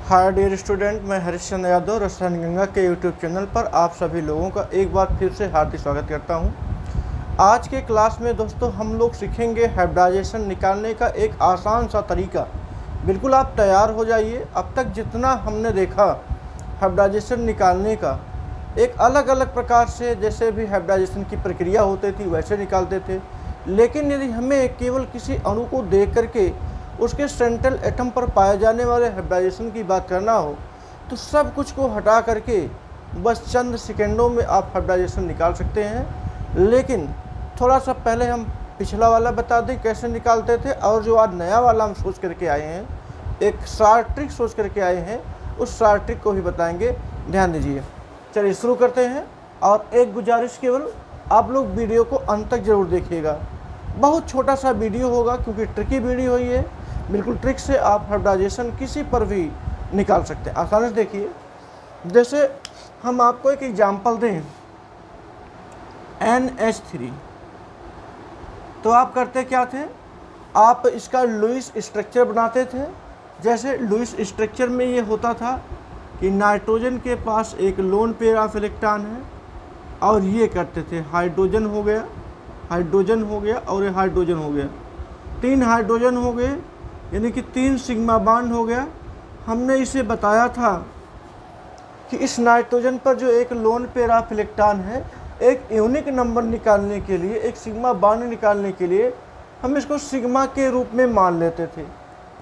Hi dear student, मैं हरिश्चंद्र यादव रसायन गंगा के यूट्यूब चैनल पर आप सभी लोगों का एक बार फिर से हार्दिक स्वागत करता हूं। आज के क्लास में दोस्तों हम लोग सीखेंगे हाइब्रिडाइजेशन निकालने का एक आसान सा तरीका। बिल्कुल आप तैयार हो जाइए। अब तक जितना हमने देखा हाइब्रिडाइजेशन निकालने का, एक अलग अलग प्रकार से जैसे भी हाइब्रिडाइजेशन की प्रक्रिया होती थी वैसे निकालते थे। लेकिन यदि हमें केवल किसी अणु को देख करके उसके सेंट्रल एटम पर पाए जाने वाले हाइब्रिडाइजेशन की बात करना हो तो सब कुछ को हटा करके बस चंद सेकेंडों में आप हाइब्रिडाइजेशन निकाल सकते हैं। लेकिन थोड़ा सा पहले हम पिछला वाला बता दें कैसे निकालते थे, और जो आज नया वाला हम सोच करके आए हैं, एक शॉर्ट ट्रिक सोच करके आए हैं, उस शॉर्ट ट्रिक को भी बताएंगे। ध्यान दीजिए। चलिए शुरू करते हैं। और एक गुजारिश, केवल आप लोग वीडियो को अंत तक जरूर देखिएगा। बहुत छोटा सा वीडियो होगा क्योंकि ट्रिकी वीडियो ही है। बिल्कुल ट्रिक से आप हाइब्रिडाइजेशन किसी पर भी निकाल सकते हैं। आसानी से देखिए। जैसे हम आपको एक एग्जांपल दें, NH3, तो आप करते क्या थे, आप इसका लुईस स्ट्रक्चर बनाते थे। जैसे लुईस स्ट्रक्चर में ये होता था कि नाइट्रोजन के पास एक लोन पेयर ऑफ इलेक्ट्रॉन है, और ये करते थे हाइड्रोजन हो गया, हाइड्रोजन हो गया और ये हाइड्रोजन हो गया, 3 हाइड्रोजन हो गए, यानी कि 3 सिग्मा बॉन्ड हो गया। हमने इसे बताया था कि इस नाइट्रोजन पर जो एक लोन पेयर ऑफ इलेक्ट्रॉन है, एक यूनिक नंबर निकालने के लिए, एक सिग्मा बॉन्ड निकालने के लिए हम इसको सिग्मा के रूप में मान लेते थे।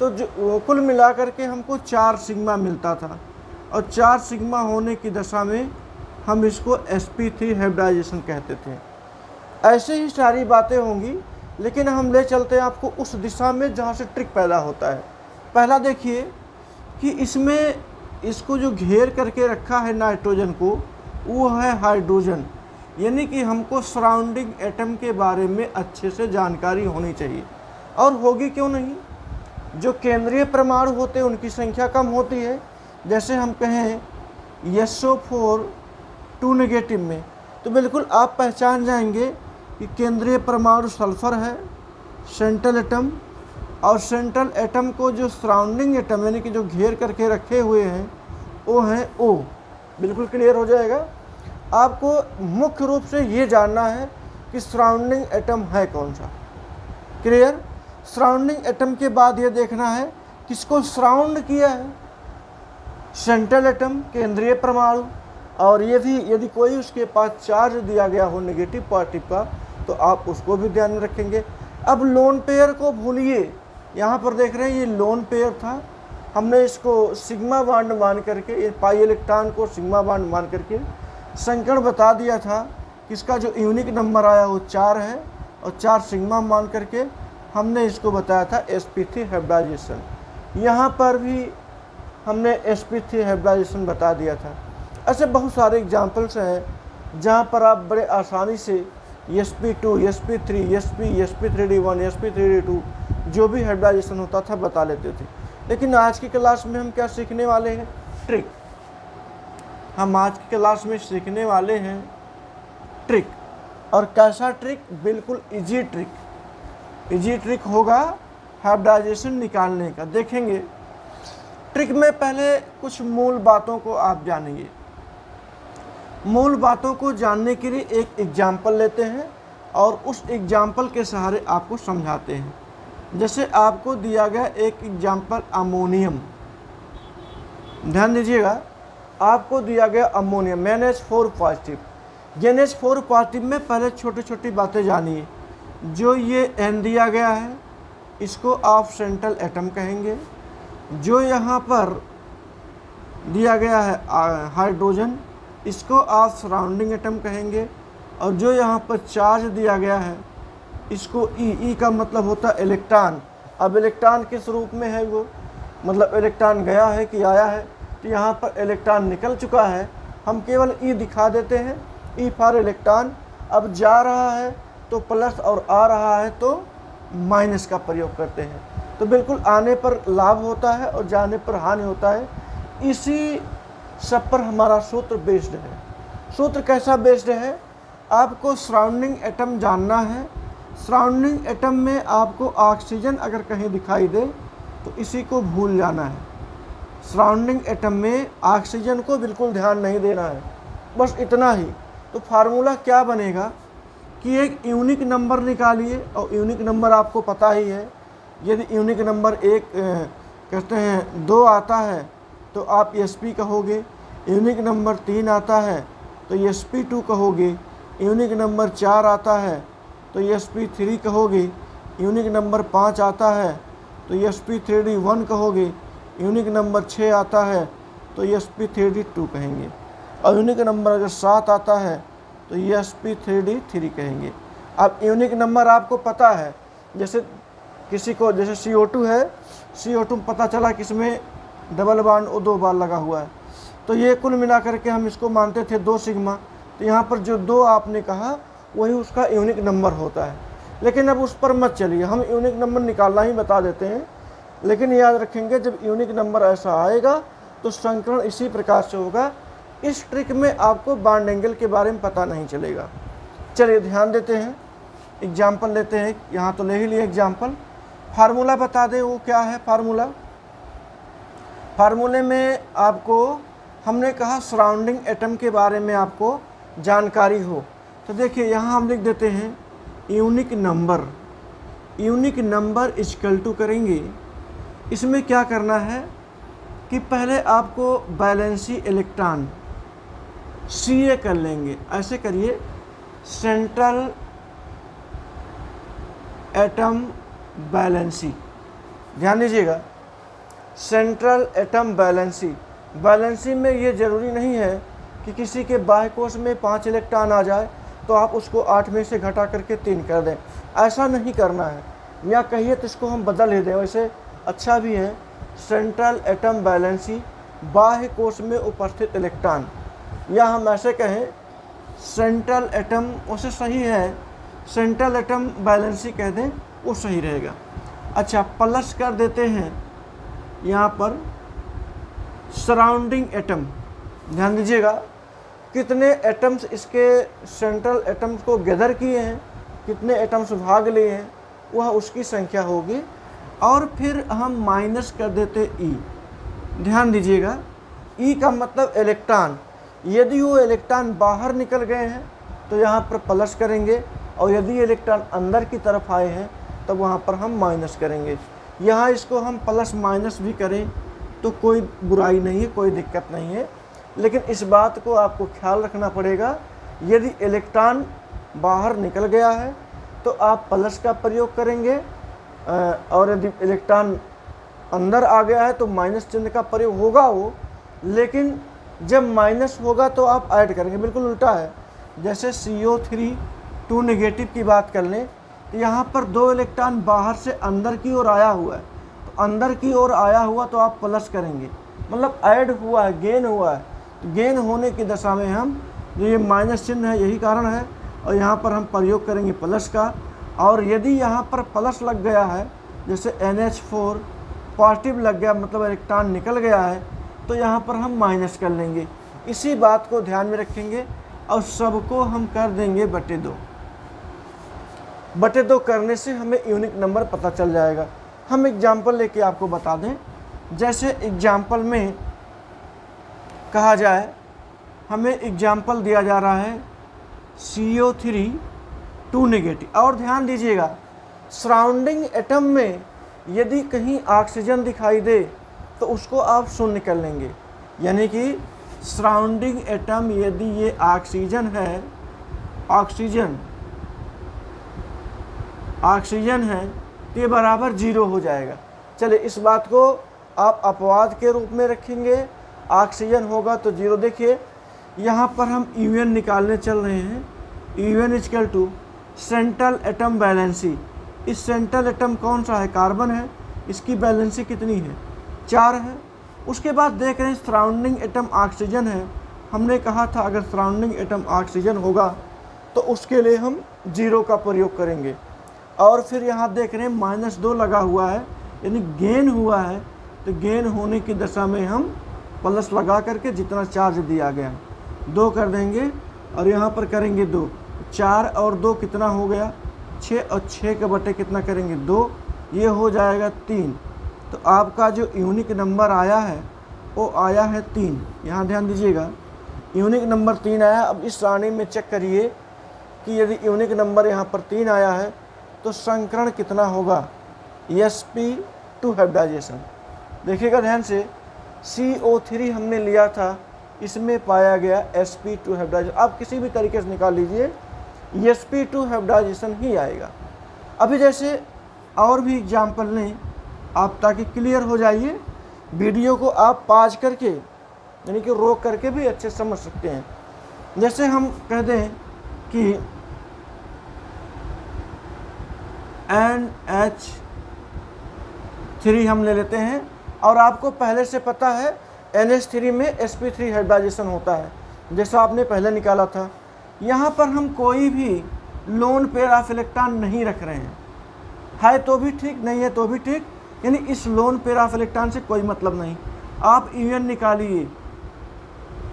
तो जो कुल मिलाकर के हमको 4 सिग्मा मिलता था, और 4 सिग्मा होने की दशा में हम इसको sp3 हाइब्रिडाइजेशन कहते थे। ऐसे ही सारी बातें होंगी, लेकिन हम ले चलते हैं आपको उस दिशा में जहाँ से ट्रिक पैदा होता है। पहला देखिए कि इसमें इसको जो घेर करके रखा है नाइट्रोजन को, वो है हाइड्रोजन, यानी कि हमको सराउंडिंग एटम के बारे में अच्छे से जानकारी होनी चाहिए। और होगी क्यों नहीं, जो केंद्रीय परमाणु होते हैं उनकी संख्या कम होती है। जैसे हम कहें SO4 2 नेगेटिव में, तो बिल्कुल आप पहचान जाएंगे कि केंद्रीय परमाणु सल्फर है, सेंट्रल एटम, और सेंट्रल एटम को जो सराउंडिंग एटम यानी कि जो घेर करके रखे हुए हैं वो हैं O। बिल्कुल क्लियर हो जाएगा। आपको मुख्य रूप से ये जानना है कि सराउंडिंग एटम है कौन सा। क्लियर। सराउंडिंग एटम के बाद ये देखना है किसको सराउंड किया है, सेंट्रल एटम, केंद्रीय परमाणु। और ये भी यदि कोई उसके पास चार्ज दिया गया हो नेगेटिव पॉजिटिव का, तो आप उसको भी ध्यान में रखेंगे। अब लोन पेयर को भूलिए, यहाँ पर देख रहे हैं ये लोन पेयर था, हमने इसको सिग्मा बॉन्ड मान करके, ये पाई इलेक्ट्रॉन को सिग्मा बॉन्ड मान करके संकरण बता दिया था कि इसका जो यूनिक नंबर आया वो 4 है, और 4 सिग्मा मान करके हमने इसको बताया था sp3 हाइब्रिडाइजेशन। यहाँ पर भी हमने sp3 हाइब्रिडाइजेशन बता दिया था। ऐसे बहुत सारे एग्जाम्पल्स हैं जहाँ पर आप बड़े आसानी से sp2, sp3, sp3d1, sp3d2 जो भी हाइब्रिडाइजेशन होता था बता लेते थे। लेकिन आज की क्लास में हम क्या सीखने वाले हैं, ट्रिक। हम आज की क्लास में सीखने वाले हैं ट्रिक। और कैसा ट्रिक, बिल्कुल इजी ट्रिक। इजी ट्रिक होगा हाइब्रिडाइजेशन निकालने का। देखेंगे ट्रिक में पहले कुछ मूल बातों को आप जानेंगे। मूल बातों को जानने के लिए एक एग्जाम्पल लेते हैं और उस एग्जाम्पल के सहारे आपको समझाते हैं। जैसे आपको दिया गया एक एग्जाम्पल अमोनियम, ध्यान दीजिएगा, आपको दिया गया ammonium NH4 positive. NH4 positive में पहले छोटी छोटी बातें जानिए। जो ये N दिया गया है इसको आप सेंट्रल एटम कहेंगे। जो यहाँ पर दिया गया है हाइड्रोजन, इसको आप सराउंडिंग एटम कहेंगे। और जो यहाँ पर चार्ज दिया गया है इसको E का मतलब होता है इलेक्ट्रॉन। अब इलेक्ट्रॉन किस रूप में है वो, मतलब इलेक्ट्रॉन गया है कि आया है, तो यहाँ पर इलेक्ट्रॉन निकल चुका है, हम केवल E दिखा देते हैं, E फॉर इलेक्ट्रॉन। अब जा रहा है तो प्लस और आ रहा है तो माइनस का प्रयोग करते हैं। तो बिल्कुल आने पर लाभ होता है और जाने पर हानि होता है। इसी सब पर हमारा सूत्र बेस्ड है। सूत्र कैसा बेस्ड है, आपको सराउंडिंग एटम जानना है। सराउंडिंग एटम में आपको ऑक्सीजन अगर कहीं दिखाई दे तो इसी को भूल जाना है। सराउंडिंग एटम में ऑक्सीजन को बिल्कुल ध्यान नहीं देना है, बस इतना ही। तो फार्मूला क्या बनेगा कि एक यूनिक नंबर निकालिए, और यूनिक नंबर आपको पता ही है। यदि यूनिक नंबर एक कहते हैं 2 आता है तो आप sp कहोगे, यूनिक नंबर 3 आता है तो sp2 कहोगे, यूनिक नंबर 4 आता है तो sp3 कहोगे, यूनिक नंबर 5 आता है तो sp3d1 कहोगे, यूनिक नंबर 6 आता है तो sp3d2 कहेंगे, और यूनिक नंबर अगर 7 आता है तो sp3d3 कहेंगे। अब यूनिक नंबर आपको पता है, जैसे किसी को जैसे CO2 है, CO2 पता चला कि इसमें डबल बॉन्ड 2 बार लगा हुआ है, तो ये कुल मिला करके हम इसको मानते थे 2 सिग्मा। तो यहाँ पर जो 2 आपने कहा वही उसका यूनिक नंबर होता है। लेकिन अब उस पर मत चलिए, हम यूनिक नंबर निकालना ही बता देते हैं। लेकिन याद रखेंगे जब यूनिक नंबर ऐसा आएगा तो संकरण इसी प्रकार से होगा। इस ट्रिक में आपको बॉन्ड एंगल के बारे में पता नहीं चलेगा। चलिए ध्यान देते हैं, एग्जाम्पल लेते हैं। यहाँ तो ले ही लिए एग्जाम्पल। फार्मूला बता दें वो क्या है। फार्मूले में आपको हमने कहा सराउंडिंग एटम के बारे में आपको जानकारी हो, तो देखिए यहाँ हम लिख देते हैं यूनिक नंबर इक्वल टू करेंगे। इसमें क्या करना है कि पहले आपको बैलेंसी इलेक्ट्रॉन Ca कर लेंगे। ऐसे करिए, सेंट्रल एटम बैलेंसी, ध्यान दीजिएगा, सेंट्रल एटम बैलेंसी में ये ज़रूरी नहीं है कि किसी के बाह्य कोश में 5 इलेक्ट्रॉन आ जाए तो आप उसको 8 में से घटा करके 3 कर दें। ऐसा नहीं करना है, या कहिए तो इसको हम बदल ही दें, वैसे अच्छा भी है। सेंट्रल एटम बैलेंसी, बाह्य कोश में उपस्थित इलेक्ट्रॉन, या हम ऐसे कहें सेंट्रल एटम, उसे सही है, सेंट्रल एटम बैलेंसी कह दें, वो सही रहेगा। अच्छा, प्लस कर देते हैं यहाँ पर सराउंडिंग एटम। ध्यान दीजिएगा कितने एटम्स इसके सेंट्रल एटम्स को गैदर किए हैं, कितने एटम्स भाग लिए हैं, वह उसकी संख्या होगी। और फिर हम माइनस कर देते ई। ध्यान दीजिएगा, ई का मतलब इलेक्ट्रॉन। यदि वो इलेक्ट्रॉन बाहर निकल गए हैं तो यहाँ पर प्लस करेंगे, और यदि इलेक्ट्रॉन अंदर की तरफ आए हैं तो वहाँ पर हम माइनस करेंगे। यहाँ इसको हम प्लस माइनस भी करें तो कोई बुराई नहीं है, कोई दिक्कत नहीं है। लेकिन इस बात को आपको ख्याल रखना पड़ेगा, यदि इलेक्ट्रॉन बाहर निकल गया है तो आप प्लस का प्रयोग करेंगे, और यदि इलेक्ट्रॉन अंदर आ गया है तो माइनस चिन्ह का प्रयोग होगा वो। लेकिन जब माइनस होगा तो आप ऐड करेंगे, बिल्कुल उल्टा है। जैसे CO3 2 नेगेटिव की बात कर लें तो यहाँ पर 2 इलेक्ट्रॉन बाहर से अंदर की ओर आया हुआ है, तो अंदर की ओर आया हुआ तो आप प्लस करेंगे, मतलब ऐड हुआ है, गेन हुआ है। तो गेन होने की दशा में हम जो ये माइनस चिन्ह है यही कारण है, और यहाँ पर हम प्रयोग करेंगे प्लस का। और यदि यहाँ पर प्लस लग गया है, जैसे NH4 पॉजिटिव लग गया, मतलब इलेक्ट्रॉन निकल गया है, तो यहाँ पर हम माइनस कर लेंगे। इसी बात को ध्यान में रखेंगे, और सबको हम कर देंगे बटे दो करने से हमें यूनिक नंबर पता चल जाएगा। हम एग्जाम्पल लेके आपको बता दें। जैसे एग्जाम्पल में कहा जाए, हमें एग्जाम्पल दिया जा रहा है CO3 2 नेगेटिव। और ध्यान दीजिएगा, सराउंडिंग एटम में यदि कहीं ऑक्सीजन दिखाई दे तो उसको आप शून्य कर लेंगे। यानी कि सराउंडिंग एटम यदि ये ऑक्सीजन है, ऑक्सीजन है तो ये बराबर 0 हो जाएगा। चलिए इस बात को आप अपवाद के रूप में रखेंगे, ऑक्सीजन होगा तो 0। देखिए यहाँ पर हम UN निकालने चल रहे हैं। UN equal to central atom valency. इस सेंट्रल एटम कौन सा है? कार्बन है। इसकी बैलेंसी कितनी है? 4 है। उसके बाद देख रहे हैं सराउंडिंग एटम ऑक्सीजन है। हमने कहा था अगर सराउंडिंग एटम ऑक्सीजन होगा तो उसके लिए हम 0 का प्रयोग करेंगे। और फिर यहाँ देख रहे हैं -2 लगा हुआ है, यानी गेन हुआ है। तो गेन होने की दशा में हम प्लस लगा करके जितना चार्ज दिया गया 2 कर देंगे, और यहाँ पर करेंगे 2। 4 और 2 कितना हो गया? 6, और 6 के बटे कितना करेंगे? 2, ये हो जाएगा 3। तो आपका जो यूनिक नंबर आया है वो आया है 3। यहाँ ध्यान दीजिएगा, यूनिक नंबर 3 आया। अब इस सारणी में चेक करिए कि यदि यूनिक नंबर यहाँ पर 3 आया है तो संकरण कितना होगा, sp2 हाइब्रिडाइजेशन। देखिएगा ध्यान से, CO3 हमने लिया था, इसमें पाया गया sp2 हाइब्रिडाइजेशन। आप किसी भी तरीके से निकाल लीजिए, sp2 हाइब्रिडाइजेशन ही आएगा। अभी जैसे और भी एग्जाम्पल लें आप, ताकि क्लियर हो जाइए। वीडियो को आप पॉज करके यानी कि रोक करके भी अच्छे समझ सकते हैं। जैसे हम कह दें कि NH3 हम ले लेते हैं, और आपको पहले से पता है NH3 में sp3 हाइब्रिडाइजेशन होता है, जैसा आपने पहले निकाला था। यहाँ पर हम कोई भी लोन पेयर ऑफ इलेक्ट्रॉन नहीं रख रहे हैं, है तो भी ठीक, नहीं है तो भी ठीक, यानी इस लोन पेयर ऑफ इलेक्ट्रॉन से कोई मतलब नहीं। आप यूएन निकालिए,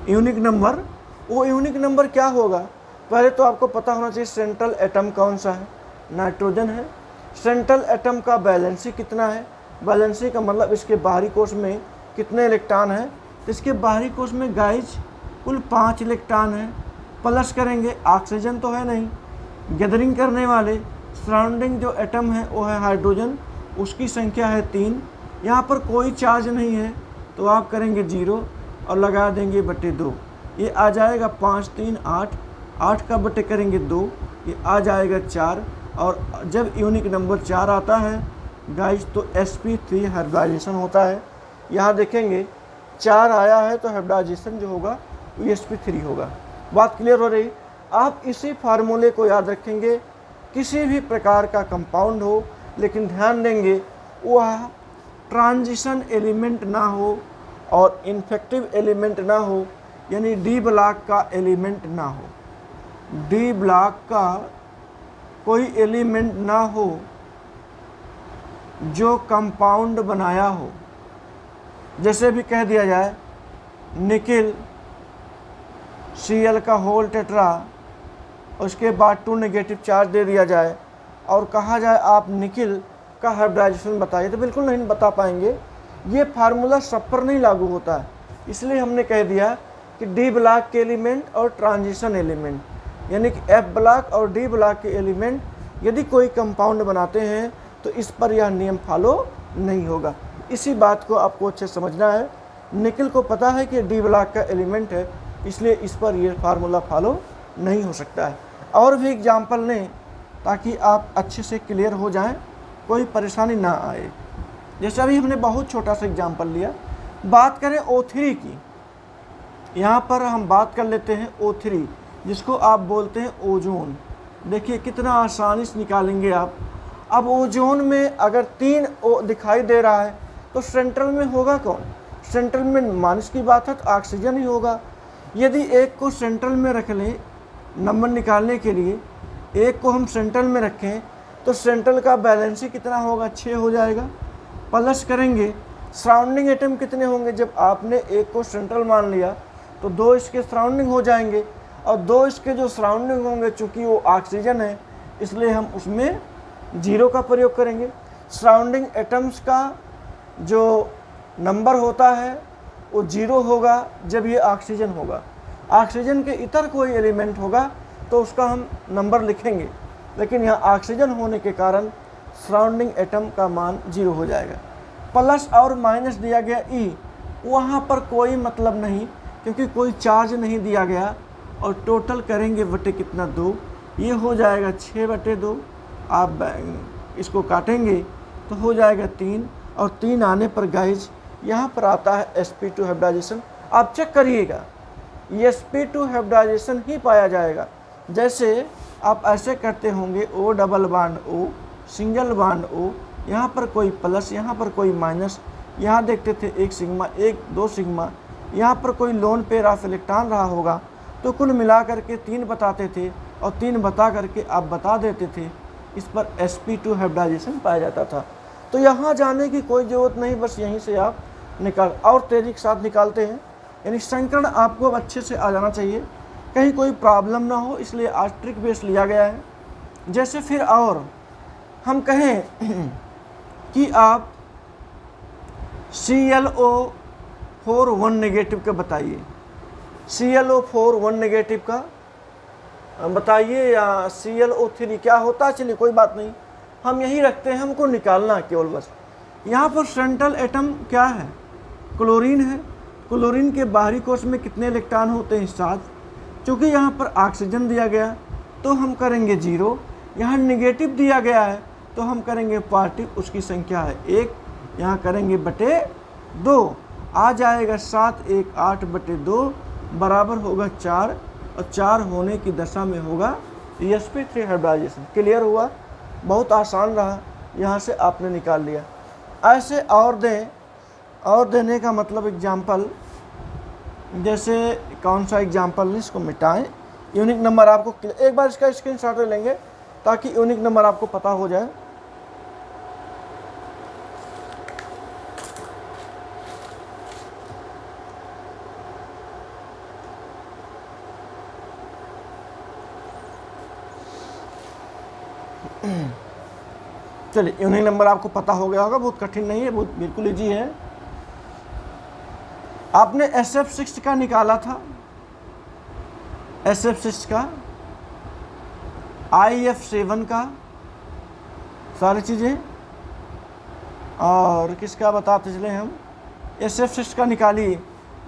यूनिक नंबर। वो यूनिक नंबर क्या होगा, पहले तो आपको पता होना चाहिए सेंट्रल एटम कौन सा है, नाइट्रोजन है। सेंट्रल एटम का बैलेंसी कितना है, बैलेंसी का मतलब इसके बाहरी कोश में कितने इलेक्ट्रॉन हैं। तो इसके बाहरी कोश में गाइज कुल 5 इलेक्ट्रॉन हैं। प्लस करेंगे, ऑक्सीजन तो है नहीं, गैदरिंग करने वाले सराउंडिंग जो एटम है वो है हाइड्रोजन, उसकी संख्या है 3। यहाँ पर कोई चार्ज नहीं है तो आप करेंगे 0 और लगा देंगे बटे 2, ये आ जाएगा 5 3 8, 8 का बटे करेंगे 2, ये आ जाएगा 4। और जब यूनिक नंबर 4 आता है गाइज तो sp3 हाइब्रिडाइजेशन होता है। यहाँ देखेंगे 4 आया है तो हाइब्रिडाइजेशन जो होगा वो sp3 होगा। बात क्लियर हो रही। आप इसी फार्मूले को याद रखेंगे, किसी भी प्रकार का कंपाउंड हो, लेकिन ध्यान देंगे वह ट्रांजिशन एलिमेंट ना हो और इन्फेक्टिव एलिमेंट ना हो, यानी डी ब्लॉक का एलिमेंट ना हो, डी ब्लॉक का कोई एलिमेंट ना हो जो कंपाउंड बनाया हो। जैसे भी कह दिया जाए निकिल Cl का होल टेट्रा, उसके बाद 2 नेगेटिव चार्ज दे दिया जाए और कहा जाए आप निकिल का हाइब्रिडाइजेशन बताइए, तो बिल्कुल नहीं बता पाएंगे। ये फार्मूला सब पर नहीं लागू होता है, इसलिए हमने कह दिया कि डी ब्लॉक के एलिमेंट और ट्रांजिशन एलिमेंट, यानी कि एफ ब्लॉक और डी ब्लॉक के एलिमेंट यदि कोई कंपाउंड बनाते हैं तो इस पर यह नियम फॉलो नहीं होगा। इसी बात को आपको अच्छे समझना है। निकिल को पता है कि डी ब्लॉक का एलिमेंट है, इसलिए इस पर यह फार्मूला फॉलो नहीं हो सकता है। और भी एग्जाम्पल लें ताकि आप अच्छे से क्लियर हो जाएं, कोई परेशानी ना आए। जैसे अभी हमने बहुत छोटा सा एग्जाम्पल लिया। बात करें O3 की, यहाँ पर हम बात कर लेते हैं O3, जिसको आप बोलते हैं ओजोन। देखिए कितना आसानी से निकालेंगे आप। अब ओजोन में अगर 3 O दिखाई दे रहा है तो सेंट्रल में होगा कौन, सेंट्रल में माइनस की बात है तो ऑक्सीजन ही होगा। यदि एक को सेंट्रल में रख लें नंबर निकालने के लिए, एक को हम सेंट्रल में रखें तो सेंट्रल का बैलेंस ही कितना होगा, 6 हो जाएगा। प्लस करेंगे सराउंडिंग एटम कितने होंगे, जब आपने एक को सेंट्रल मान लिया तो 2 इसके सराउंडिंग हो जाएंगे, और 2 इसके जो सराउंडिंग होंगे चूँकि वो ऑक्सीजन है इसलिए हम उसमें 0 का प्रयोग करेंगे। सराउंडिंग एटम्स का जो नंबर होता है वो 0 होगा जब ये ऑक्सीजन होगा। ऑक्सीजन के इतर कोई एलिमेंट होगा तो उसका हम नंबर लिखेंगे, लेकिन यहाँ ऑक्सीजन होने के कारण सराउंडिंग एटम का मान 0 हो जाएगा। प्लस और माइनस दिया गया E, वहाँ पर कोई मतलब नहीं क्योंकि कोई चार्ज नहीं दिया गया, और टोटल करेंगे बटे कितना 2, ये हो जाएगा 6/2। आप इसको काटेंगे तो हो जाएगा 3, और 3 आने पर गाइज यहाँ पर आता है sp2 हाइब्रिडाइजेशन। आप चेक करिएगा ये sp2 हाइब्रिडाइजेशन ही पाया जाएगा। जैसे आप ऐसे करते होंगे O double bond O, single bond O, यहाँ पर कोई प्लस, यहाँ पर कोई माइनस, यहाँ देखते थे 1 सिग्मा 2 सिग्मा, यहाँ पर कोई लोन पेयर ऑफ इलेक्ट्रॉन रहा होगा तो कुल मिला करके 3 बताते थे, और 3 बता करके आप बता देते थे। इस पर sp2 हाइब्रिडाइजेशन पाया जाता था। तो यहाँ जाने की कोई ज़रूरत नहीं, बस यहीं से आप निकाल और तेज़ी के साथ निकालते हैं। यानी संकरण आपको अच्छे से आ जाना चाहिए, कहीं कोई प्रॉब्लम ना हो, इसलिए आज ट्रिक बेस लिया गया है। जैसे फिर और हम कहें कि आप ClO 4 1 नेगेटिव का बताइए, ClO4 1 नेगेटिव का बताइए, या ClO3 क्या होता है। चलिए कोई बात नहीं, हम यही रखते हैं, हमको निकालना है केवल बस। यहाँ पर सेंट्रल एटम क्या है, क्लोरीन है। क्लोरीन के बाहरी कोश में कितने इलेक्ट्रॉन होते हैं, 7। चूँकि यहाँ पर ऑक्सीजन दिया गया तो हम करेंगे 0, यहाँ नेगेटिव दिया गया है तो हम करेंगे पॉजिटिव, उसकी संख्या है 1, यहाँ करेंगे बटे 2, आ जाएगा 7 1 8 बटे 2 बराबर होगा 4, और 4 होने की दशा में होगा sp3 हाइब्रिडाइजेशन। क्लियर हुआ, बहुत आसान रहा, यहाँ से आपने निकाल लिया। ऐसे और दें, और देने का मतलब एग्जाम्पल, जैसे कौन सा एग्जाम्पल, इसको मिटाएं। यूनिक नंबर आपको एक बार इसका स्क्रीनशॉट ले लेंगे ताकि यूनिक नंबर आपको पता हो जाए। चलिए यूनिक नंबर आपको पता हो गया होगा, बहुत कठिन नहीं है, बहुत बिल्कुल इजी है। आपने SF6 का निकाला था, SF6 का, IF7 का, सारी चीज़ें, और किसका बताते चले हम, SF6 का निकालिए।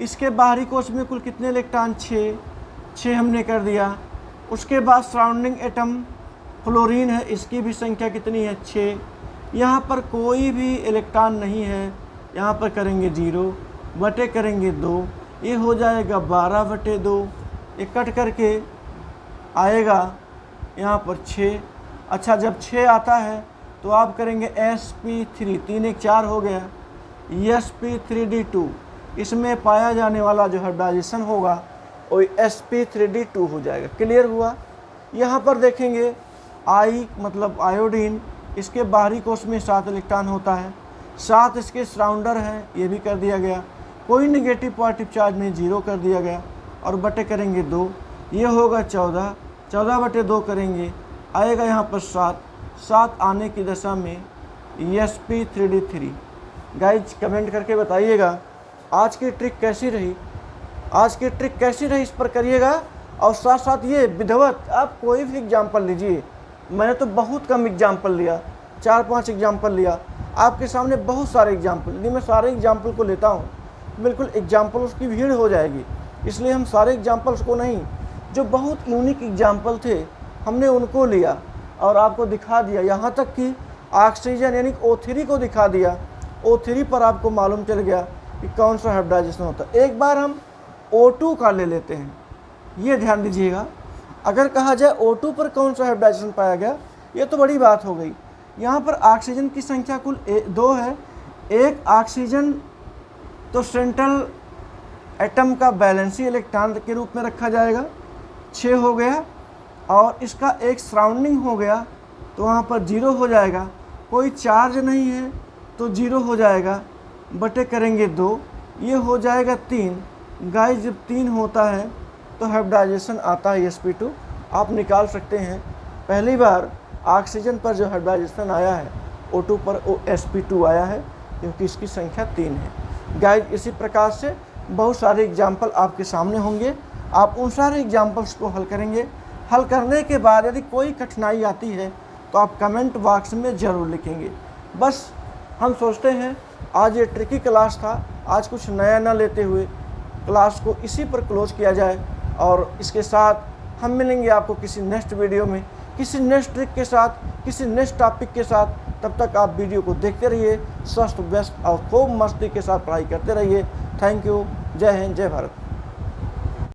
इसके बाहरी कोश में कुल कितने इलेक्ट्रॉन, 6 हमने कर दिया। उसके बाद सराउंडिंग एटम फ्लोरीन है, इसकी भी संख्या कितनी है, 6। यहाँ पर कोई भी इलेक्ट्रॉन नहीं है, यहाँ पर करेंगे 0 बटे करेंगे 2, ये हो जाएगा 12 बटे 2, ये कट करके आएगा यहाँ पर 6। अच्छा, जब 6 आता है तो आप करेंगे sp3, 3 1 4 हो गया, sp3d2, इसमें पाया जाने वाला जो हाइब्रिडाइजेशन होगा वो sp3d2 हो जाएगा। क्लियर हुआ। यहाँ पर देखेंगे आई मतलब आयोडीन, इसके बाहरी कोश में 7 इलेक्ट्रॉन होता है, 7 इसके सराउंडर हैं, ये भी कर दिया गया। कोई नेगेटिव पॉजिटिव चार्ज नहीं, 0 कर दिया गया, और बटे करेंगे 2, ये होगा 14, 14 बटे 2 करेंगे, आएगा यहाँ पर 7 आने की दशा में sp3d3। गाइज कमेंट करके बताइएगा आज की ट्रिक कैसी रही, आज की ट्रिक कैसी रही, इस पर करिएगा। और साथ साथ ये विधिवत आप कोई भी एग्जाम्पल लीजिए, मैंने तो बहुत कम एग्जाम्पल लिया, 4-5 एग्जाम्पल लिया, आपके सामने बहुत सारे एग्जाम्पल, यदि मैं सारे एग्जाम्पल को लेता हूँ बिल्कुल एग्जाम्पल उसकी भीड़ हो जाएगी, इसलिए हम सारे एग्जाम्पल्स को नहीं, जो बहुत यूनिक एग्जाम्पल थे हमने उनको लिया और आपको दिखा दिया। यहाँ तक कि ऑक्सीजन यानी O3 को दिखा दिया, O3 पर आपको मालूम चल गया कि कौन सा हाइब्रिडाइजेशन होता है। एक बार हम O2 का ले लेते हैं, ये ध्यान दीजिएगा, अगर कहा जाए O2 पर कौन सा हाइब्रिडाइजेशन पाया गया, ये तो बड़ी बात हो गई। यहाँ पर ऑक्सीजन की संख्या कुल 2 है, एक ऑक्सीजन तो सेंट्रल एटम का बैलेंसी इलेक्ट्रॉन के रूप में रखा जाएगा, 6 हो गया, और इसका एक सराउंडिंग हो गया तो वहाँ पर 0 हो जाएगा, कोई चार्ज नहीं है तो 0 हो जाएगा, बटे करेंगे 2, ये हो जाएगा 3। गाइस जब 3 होता है तो हाइब्रिडाइजेशन आता है sp2, आप निकाल सकते हैं। पहली बार ऑक्सीजन पर जो हाइब्रिडाइजेशन आया है O2 पर वो sp2 आया है, क्योंकि इसकी संख्या 3 है। गाइस इसी प्रकार से बहुत सारे एग्जाम्पल आपके सामने होंगे, आप उन सारे एग्जाम्पल्स को हल करेंगे। हल करने के बाद यदि कोई कठिनाई आती है तो आप कमेंट बॉक्स में ज़रूर लिखेंगे। बस हम सोचते हैं आज ये ट्रिकी क्लास था, आज कुछ नया ना लेते हुए क्लास को इसी पर क्लोज किया जाए, और इसके साथ हम मिलेंगे आपको किसी नेक्स्ट वीडियो में, किसी नेक्स्ट ट्रिक के साथ, किसी नेक्स्ट टॉपिक के साथ। तब तक आप वीडियो को देखते रहिए, स्वस्थ व्यस्त और खूब मस्ती के साथ पढ़ाई करते रहिए। Thank you. जय हिंद, जय भारत।